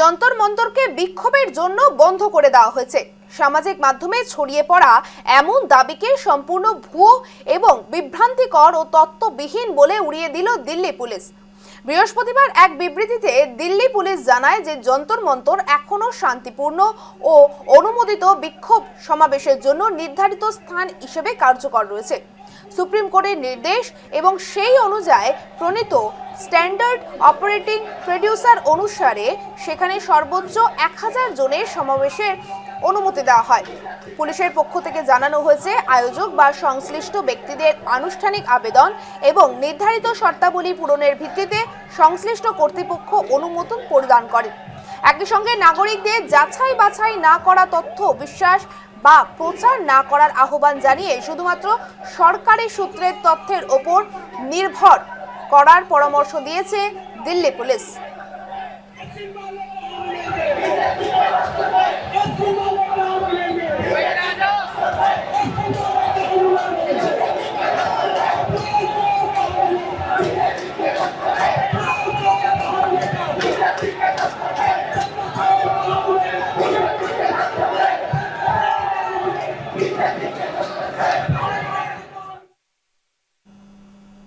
যন্তর মন্তরকে বিক্ষোভের জন্য বন্ধ করে দেওয়া হয়েছে। সামাজিক মাধ্যমে ছড়িয়ে পড়া এমন দাবিকে সম্পূর্ণ ভুয়ো এবং বিভ্রান্তিকর ও তথ্যবিহীন বলে উড়িয়ে দিল দিল্লি পুলিশ। বৃহস্পতিবার এক বিবৃতিতে দিল্লি পুলিশ জানায় যে যন্তর মন্তর এখনো শান্তিপূর্ণ ও অনুমোদিত বিক্ষোভ সমাবেশের জন্য নির্ধারিত স্থান হিসেবে কার্যকর রয়েছে। সুপ্রিম কোর্টের নির্দেশ এবং সেই অনুযায়ী প্রণীত স্ট্যান্ডার্ড অপারেটিং প্রসিডিউর অনুসারে সেখানে সর্বোচ্চ 1000 জনের সমাবেশের অনুমতি দেওয়া হয়। পুলিশের পক্ষ থেকে জানানো হয়েছে, আয়োজক বা সংশ্লিষ্ট ব্যক্তিদের আনুষ্ঠানিক আবেদন এবং নির্ধারিত শর্তাবলী পূরণের ভিত্তিতে সংশ্লিষ্ট কর্তৃপক্ষ অনুমোদন প্রদান করে। একই সঙ্গে নাগরিকদের যাচাই বাছাই না করা তথ্য বিশ্বাস বা প্রচার না করার আহ্বান জানিয়ে শুধুমাত্র সরকারি সূত্রের তথ্যের ওপর নির্ভর করার পরামর্শ দিয়েছে দিল্লি পুলিশ।